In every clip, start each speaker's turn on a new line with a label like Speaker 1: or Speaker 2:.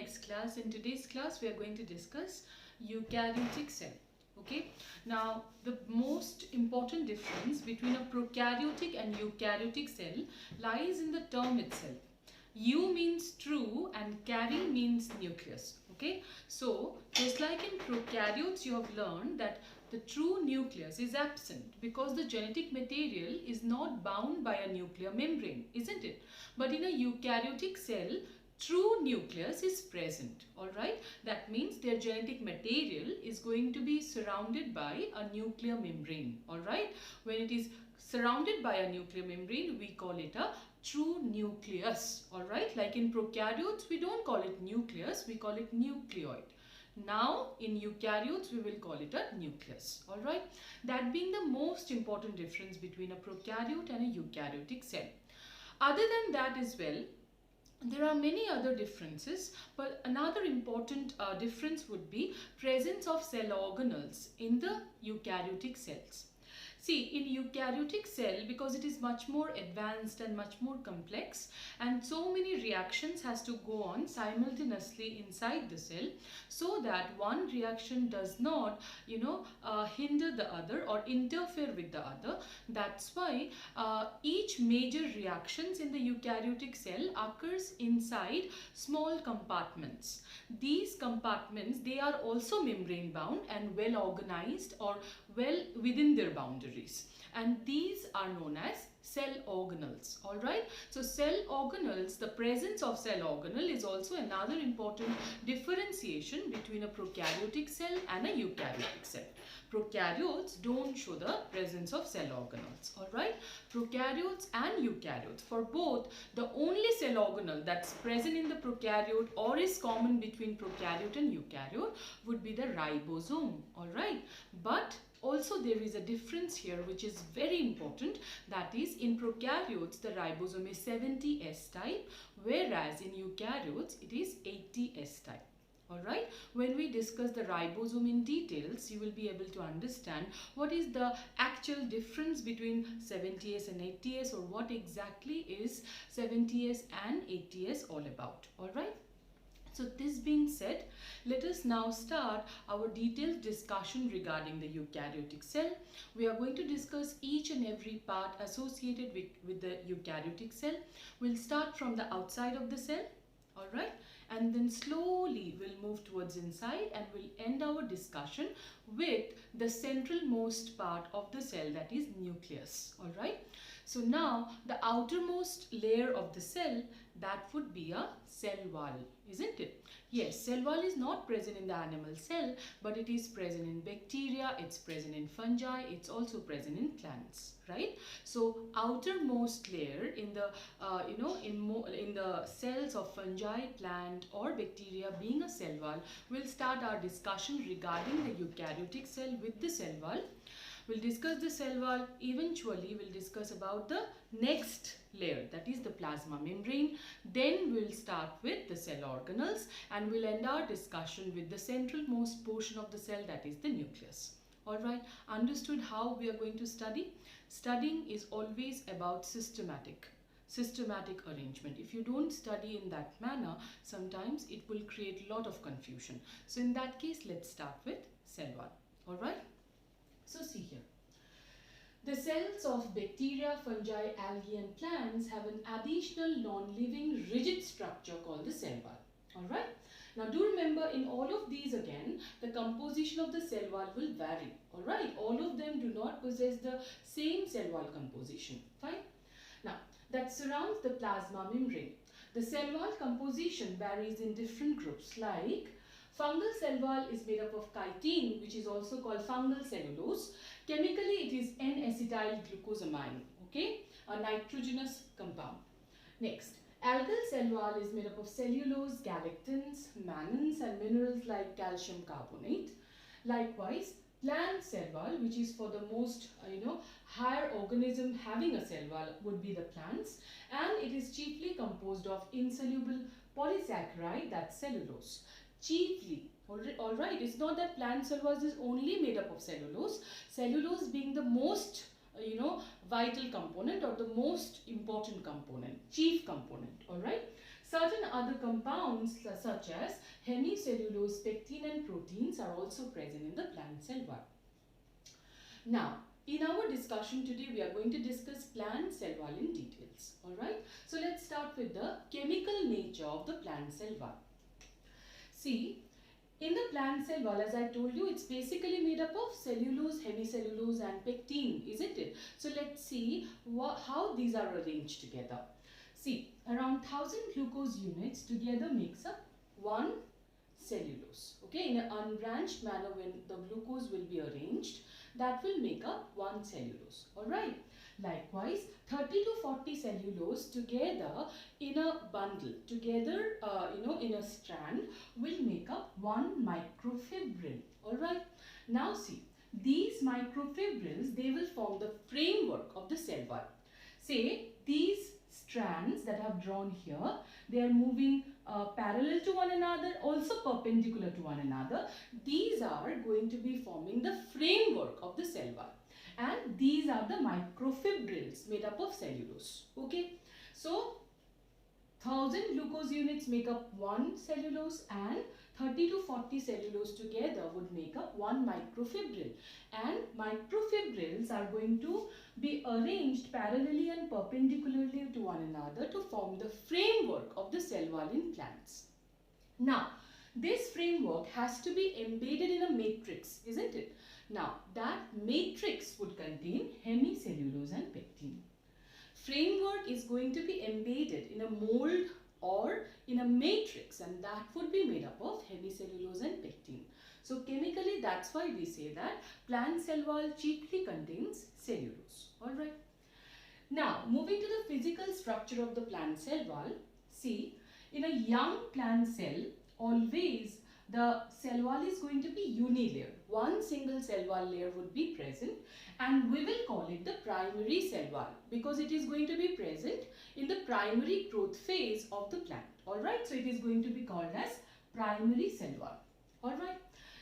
Speaker 1: next class. In today's class, we are going to discuss eukaryotic cell. Okay. Now, the most important difference between a prokaryotic and eukaryotic cell lies in the term itself. Eu means true and kary means nucleus. Okay. So, just like in prokaryotes, you have learned that the true nucleus is absent because the genetic material is not bound by a nuclear membrane, isn't it? But in a eukaryotic cell, true nucleus is present. Alright, that means their genetic material is going to be surrounded by a nuclear membrane. Alright, when it is surrounded by a nuclear membrane, we call it a true nucleus. Alright, like in prokaryotes, we don't call it nucleus, we call it nucleoid. Now, in eukaryotes, we will call it a nucleus. Alright, that being the most important difference between a prokaryote and a eukaryotic cell. Other than that as well, there are many other differences, but another important difference would be presence of cell organelles in the eukaryotic cells. See, in eukaryotic cell, because it is much more advanced and much more complex, and so many reactions has to go on simultaneously inside the cell, so that one reaction does not, hinder the other or interfere with the other. That's why each major reactions in the eukaryotic cell occurs inside small compartments. These compartments, they are also membrane bound and well organized or well within their boundaries, and these are known as cell organelles. Alright, so cell organelles, the presence of cell organelle is also another important differentiation between a prokaryotic cell and a eukaryotic cell. Prokaryotes don't show the presence of cell organelles. Alright, prokaryotes and eukaryotes, for both, the only cell organelle that's present in the prokaryote or is common between prokaryote and eukaryote would be the ribosome. Alright, but also there is a difference here which is very important, that is in prokaryotes the ribosome is 70S type, whereas in eukaryotes it is 80S type. Alright, when we discuss the ribosome in details, you will be able to understand what is the actual difference between 70S and 80S, or what exactly is 70S and 80S all about. Alright. So this being said, let us now start our detailed discussion regarding the eukaryotic cell. We are going to discuss each and every part associated with the eukaryotic cell. We'll start from the outside of the cell, alright, and then slowly we'll move towards inside, and we'll end our discussion with the centralmost part of the cell, that is nucleus. Alright. So now the outermost layer of the cell, that would be a cell wall, isn't it? Yes, cell wall is not present in the animal cell, but it is present in bacteria, it's present in fungi, it's also present in plants, right? So outermost layer in the in the cells of fungi, plant or bacteria being a cell wall, we'll start our discussion regarding the eukaryotic cell with the cell wall. We'll discuss the cell wall. Eventually, we'll discuss about the next layer, that is the plasma membrane. Then we'll start with the cell organelles, and we'll end our discussion with the centralmost portion of the cell, that is the nucleus. Alright, understood how we are going to study? Studying is always about systematic arrangement. If you don't study in that manner, sometimes it will create a lot of confusion. So in that case, let's start with cell wall. Alright. So see here, the cells of bacteria, fungi, algae and plants have an additional non-living rigid structure called the cell wall. Alright. Now do remember, in all of these again, the composition of the cell wall will vary. Alright. All of them do not possess the same cell wall composition. Fine. Now that surrounds the plasma membrane. The cell wall composition varies in different groups, like fungal cell wall is made up of chitin, which is also called fungal cellulose. Chemically, it is N-acetyl glucosamine, okay, a nitrogenous compound. Next, algal cell wall is made up of cellulose, galactans, mannans and minerals like calcium carbonate. Likewise, plant cell wall, which is for the most higher organism having a cell wall, would be the plants, and it is chiefly composed of insoluble polysaccharide, that's cellulose. Chiefly, alright, it's not that plant cell wall is only made up of cellulose, cellulose being the most vital component or the most important component, chief component. Alright, Certain other compounds such as hemicellulose, pectin and proteins are also present in the plant cell wall. Now, in our discussion today, we are going to discuss plant cell wall in details. Alright, so let's start with the chemical nature of the plant cell wall. See, in the plant cell wall, as I told you, it's basically made up of cellulose, hemicellulose and pectin, isn't it? So let's see how these are arranged together. See, around 1000 glucose units together makes up one cellulose. Okay, in an unbranched manner when the glucose will be arranged, that will make up one cellulose. Alright. Likewise, 30 to 40 cellulose together in a bundle, together in a strand will make up one microfibril. Alright. Now see, these microfibrils, they will form the framework of the cell wall. Say, these strands that I have drawn here, they are moving parallel to one another, also perpendicular to one another. These are going to be forming the framework of the cell wall. And these are the microfibrils made up of cellulose. Okay. So, 1000 glucose units make up one cellulose and 30 to 40 cellulose together would make up one microfibril. And microfibrils are going to be arranged parallelly and perpendicularly to one another to form the framework of the cell wall in plants. Now, this framework has to be embedded in a matrix, isn't it? Now, that matrix would contain hemicellulose and pectin. Framework is going to be embedded in a mold or in a matrix, and that would be made up of hemicellulose and pectin. So chemically, that's why we say that plant cell wall chiefly contains cellulose. Alright. Now, moving to the physical structure of the plant cell wall. See, in a young plant cell, always the cell wall is going to be unilayer. One single cell wall layer would be present, and we will call it the primary cell wall because it is going to be present in the primary growth phase of the plant. Alright, so it is going to be called as primary cell wall. Alright,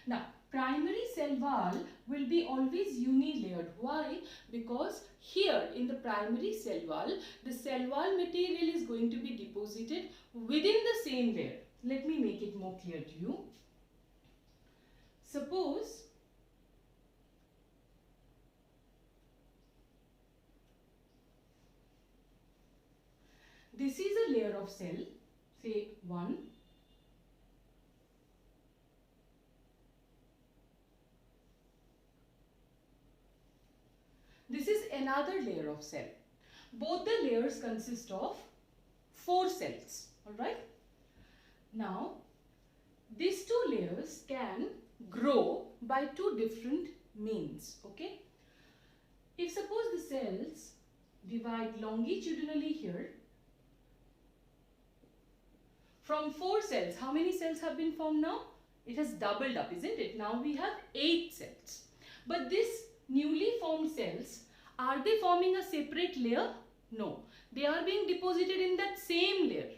Speaker 1: now primary cell wall will be always unilayered. Why? Because here in the primary cell wall, the cell wall material is going to be deposited within the same layer. Let me make it more clear to you. Suppose this is a layer of cell, say 1. This is another layer of cell. Both the layers consist of 4 cells. Alright. Now, these 2 layers can grow by 2 different means. Okay. If suppose the cells divide longitudinally here, from 4 cells, how many cells have been formed now? It has doubled up, isn't it? Now we have 8 cells. But these newly formed cells, are they forming a separate layer? No. They are being deposited in that same layer.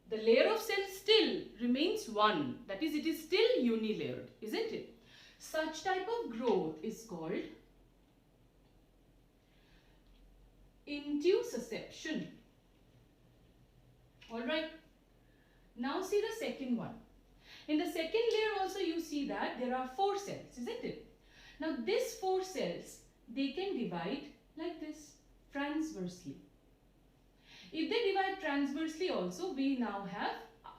Speaker 1: The layer of cells still remains one. That is, it is still unilayered, isn't it? Such type of growth is called intussusception. Alright. Now see the second one. In the second layer also you see that there are 4 cells, isn't it? Now these 4 cells, they can divide like this, transversely. If they divide transversely also, we now have,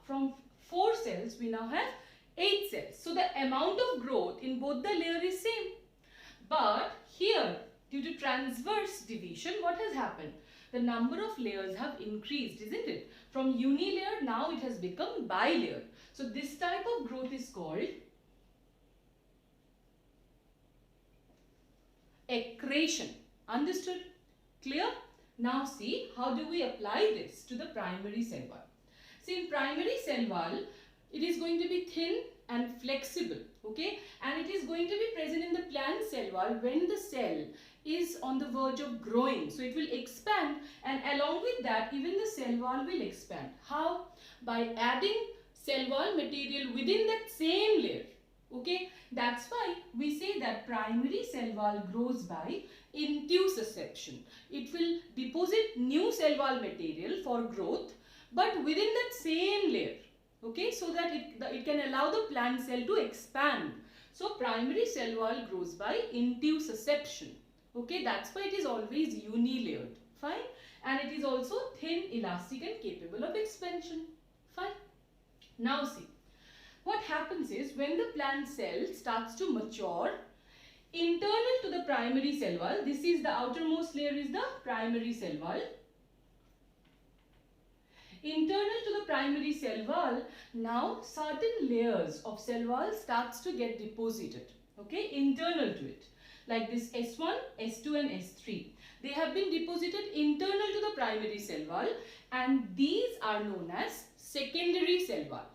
Speaker 1: from 4 cells, we now have 8 cells. So the amount of growth in both the layer is same. But here, due to transverse division, what has happened? The number of layers have increased, isn't it? From unilayer, now it has become bilayer. So this type of growth is called accretion. Understood? Clear? Now see, how do we apply this to the primary cell wall? See, in primary cell wall, it is going to be thin and flexible, okay? And it is going to be present in the plant cell wall when the cell is on the verge of growing. So it will expand, and along with that, even the cell wall will expand. How? By adding cell wall material within that same layer. Okay, that's why we say that primary cell wall grows by intussusception. It will deposit new cell wall material for growth but within that same layer, okay, so that it can allow the plant cell to expand. So primary cell wall grows by intussusception. Okay, that's why it is always unilayered. Fine. And it is also thin, elastic and capable of expansion. Fine. Now see, what happens is when the plant cell starts to mature, internal to the primary cell wall, this is the outermost layer is the primary cell wall. Internal to the primary cell wall, now certain layers of cell wall starts to get deposited, okay, internal to it, like this S1, S2 and S3. They have been deposited internal to the primary cell wall, and these are known as secondary cell wall,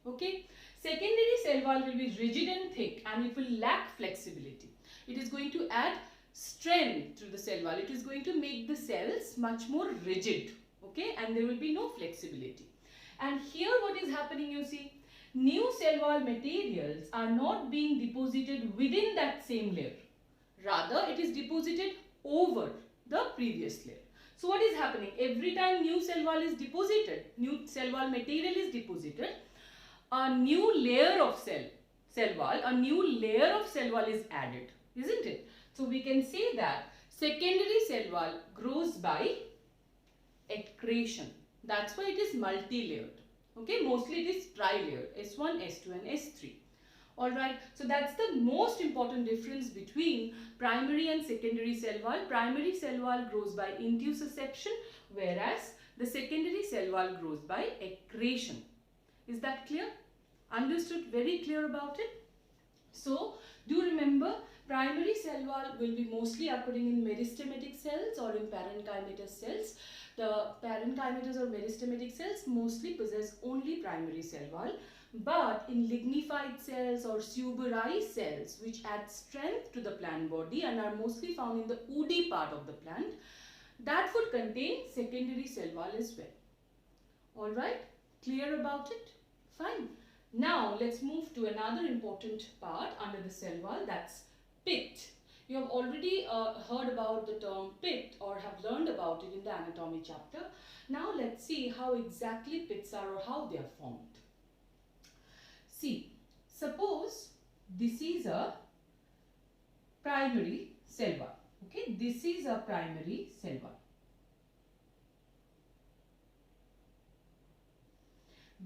Speaker 1: okay. Secondary cell wall will be rigid and thick and it will lack flexibility. It is going to add strength to the cell wall. It is going to make the cells much more rigid. Okay, and there will be no flexibility. And here what is happening, you see, new cell wall materials are not being deposited within that same layer. Rather, it is deposited over the previous layer. So what is happening? Every time new cell wall is deposited, new cell wall material is deposited, a new layer of cell wall, a new layer of cell wall is added, isn't it? So we can say that secondary cell wall grows by accretion. That's why it is multi-layered. Okay, mostly it is tri-layered, S1, S2 and S3. Alright, so that's the most important difference between primary and secondary cell wall. Primary cell wall grows by intussusception, whereas the secondary cell wall grows by accretion. Is that clear? Understood? Very clear about it? So, do remember, primary cell wall will be mostly occurring in meristematic cells or in parenchymatous cells. The parenchymatous or meristematic cells mostly possess only primary cell wall, but in lignified cells or suberized cells which add strength to the plant body and are mostly found in the woody part of the plant, that would contain secondary cell wall as well. Alright, clear about it? Fine. Now let's move to another important part under the cell wall, that's pit. You have already heard about the term pit or have learned about it in the anatomy chapter. Now let's see how exactly pits are or how they are formed. See, suppose this is a primary cell wall. Okay, this is a primary cell wall.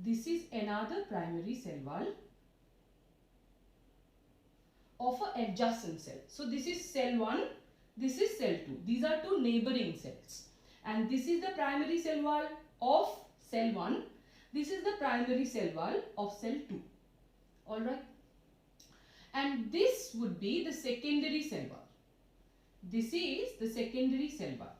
Speaker 1: This is another primary cell wall of an adjacent cell. So this is cell 1, this is cell 2. These are two neighboring cells. And this is the primary cell wall of cell 1. This is the primary cell wall of cell 2. Alright. And this would be the secondary cell wall. This is the secondary cell wall.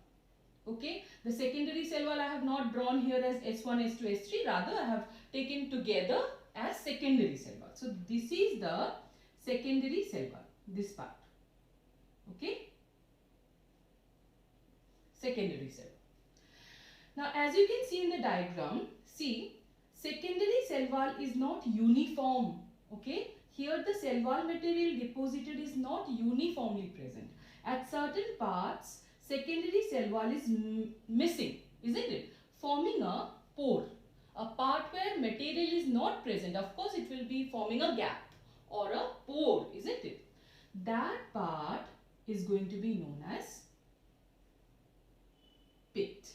Speaker 1: Okay. The secondary cell wall I have not drawn here as S1, S2, S3. Rather, I have taken together as secondary cell wall. So this is the secondary cell wall, this part. Okay. Secondary cell. Now as you can see in the diagram, see, secondary cell wall is not uniform. Okay. Here the cell wall material deposited is not uniformly present. At certain parts, secondary cell wall is missing, isn't it? Forming a pore. A part where material is not present, of course it will be forming a gap or a pore, isn't it? That part is going to be known as pit.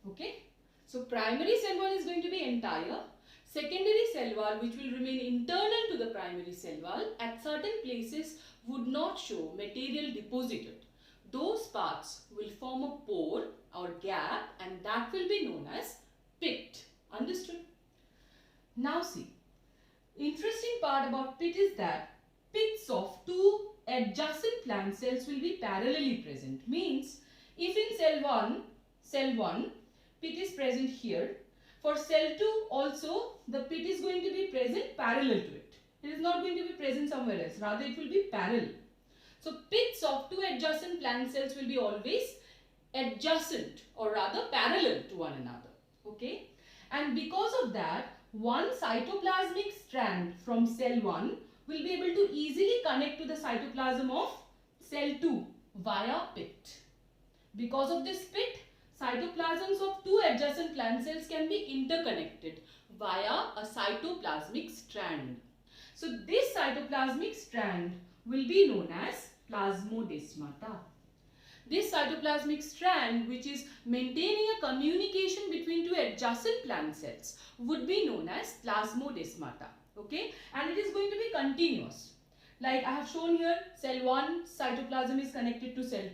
Speaker 1: Okay. So primary cell wall is going to be entire. Secondary cell wall, which will remain internal to the primary cell wall, at certain places would not show material deposited. Those parts will form a pore or gap, and that will be known as pit. Understood? Now see, interesting part about pit is that pits of two adjacent plant cells will be parallelly present. Means if in cell 1 pit is present here, for cell 2 also the pit is going to be present parallel to it. It is not going to be present somewhere else, rather it will be parallel. So pits of two adjacent plant cells will be always adjacent or rather parallel to one another. Okay. And because of that, one cytoplasmic strand from cell 1 will be able to easily connect to the cytoplasm of cell 2 via pit. Because of this pit, cytoplasms of two adjacent plant cells can be interconnected via a cytoplasmic strand. So this cytoplasmic strand will be known as plasmodesmata. This cytoplasmic strand, which is maintaining a communication between two adjacent plant cells, would be known as plasmodesmata. Okay, and it is going to be continuous. Like I have shown here, cell 1 cytoplasm is connected to cell 2.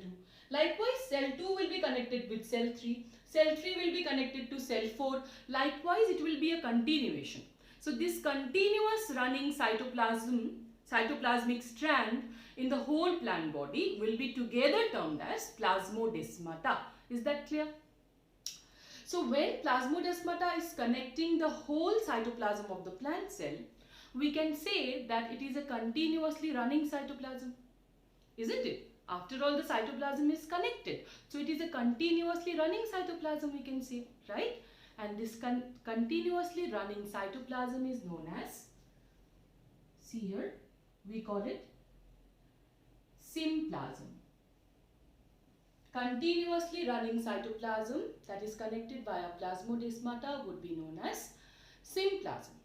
Speaker 1: Likewise, cell 2 will be connected with cell 3. Cell 3 will be connected to cell 4. Likewise, it will be a continuation. So this continuous running cytoplasmic strand in the whole plant body will be together termed as plasmodesmata. Is that clear? So when plasmodesmata is connecting the whole cytoplasm of the plant cell, we can say that it is a continuously running cytoplasm. Isn't it? After all, the cytoplasm is connected. So it is a continuously running cytoplasm, we can say, right? And this continuously running cytoplasm is known as, see here, we call it symplasm. Continuously running cytoplasm that is connected via plasmodesmata would be known as symplasm.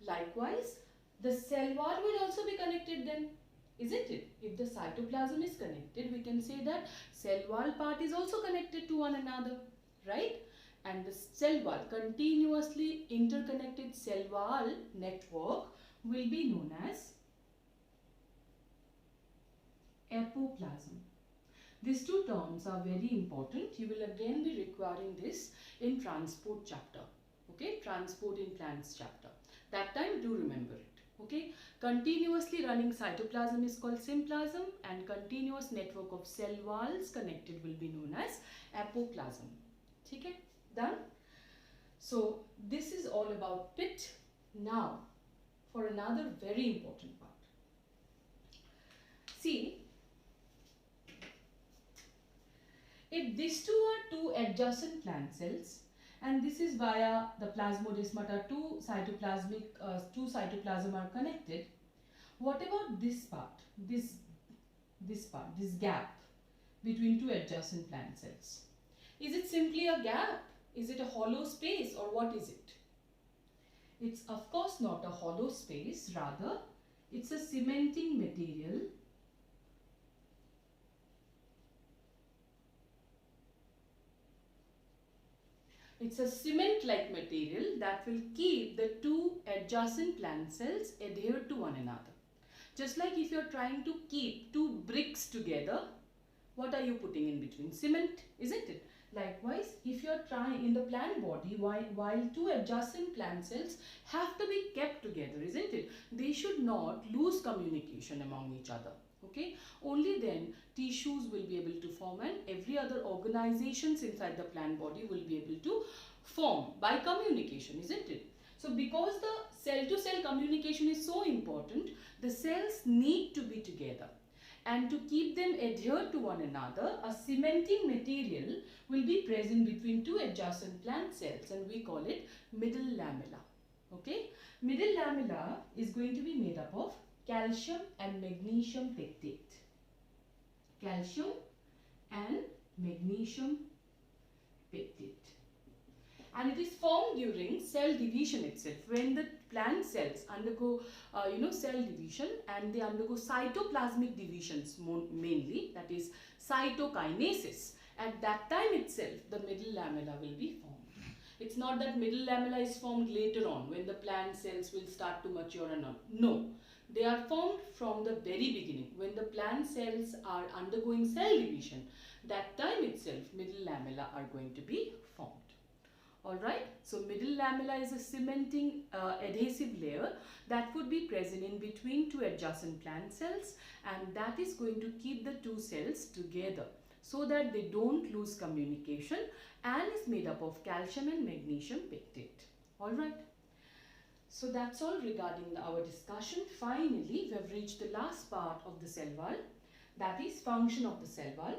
Speaker 1: Likewise, the cell wall will also be connected then, isn't it? If the cytoplasm is connected, we can say that cell wall part is also connected to one another, right? And the cell wall, continuously interconnected cell wall network will be known as apoplasm. These two terms are very important. You will again be requiring this in transport chapter. Okay, transport in plants chapter. That time do remember it. Okay, continuously running cytoplasm is called symplasm, and continuous network of cell walls connected will be known as apoplasm. Okay, done. So this is all about pit. Now for another very important part. See, if these two are two adjacent plant cells, and this is via the plasmodesmata, two cytoplasm are connected, what about this part, this gap between two adjacent plant cells? Is it simply a gap? Is it a hollow space, or what is it? It's of course not a hollow space, rather it's a cementing material . It's a cement-like material that will keep the two adjacent plant cells adhered to one another. Just like if you're trying to keep two bricks together, what are you putting in between? Cement, isn't it? Likewise, if you're trying in the plant body, while two adjacent plant cells have to be kept together, isn't it? They should not lose communication among each other. Okay, only then tissues will be able to form, and every other organizations inside the plant body will be able to form by communication, isn't it? So because the cell to cell communication is so important, the cells need to be together, and to keep them adhered to one another, a cementing material will be present between two adjacent plant cells, and we call it middle lamella. Okay, middle lamella is going to be made up of calcium and magnesium pectate. Calcium and magnesium pectate. And it is formed during cell division itself, when the plant cells undergo cell division, and they undergo cytoplasmic divisions mainly, that is cytokinesis. At that time itself, the middle lamella will be formed. It's not that middle lamella is formed later on when the plant cells will start to mature and all. No. They are formed from the very beginning, when the plant cells are undergoing cell division. That time itself, middle lamella are going to be formed. Alright, so middle lamella is a cementing adhesive layer that would be present in between two adjacent plant cells, and that is going to keep the two cells together so that they don't lose communication, and is made up of calcium and magnesium pectate. Alright. So that's all regarding our discussion. Finally, we have reached the last part of the cell wall, that is function of the cell wall.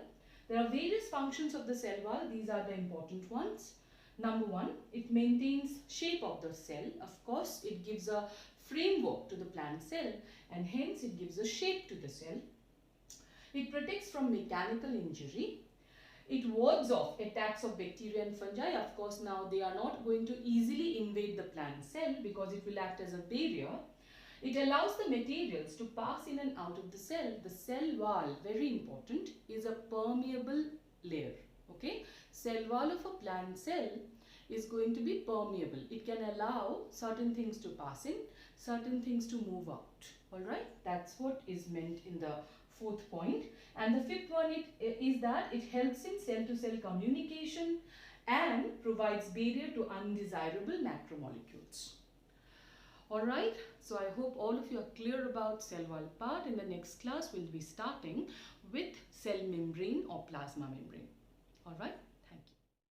Speaker 1: There are various functions of the cell wall. These are the important ones. Number one, it maintains shape of the cell. Of course, it gives a framework to the plant cell, and hence it gives a shape to the cell. It protects from mechanical injury. It wards off attacks of bacteria and fungi. Of course, now they are not going to easily invade the plant cell because it will act as a barrier. It allows the materials to pass in and out of the cell. The cell wall, very important, is a permeable layer. Okay, cell wall of a plant cell is going to be permeable. It can allow certain things to pass in, certain things to move out. All right, that's what is meant in the fourth point. And the fifth one is that it helps in cell-to-cell communication and provides barrier to undesirable macromolecules. Alright, so I hope all of you are clear about cell wall part. In the next class, we'll be starting with cell membrane or plasma membrane. Alright.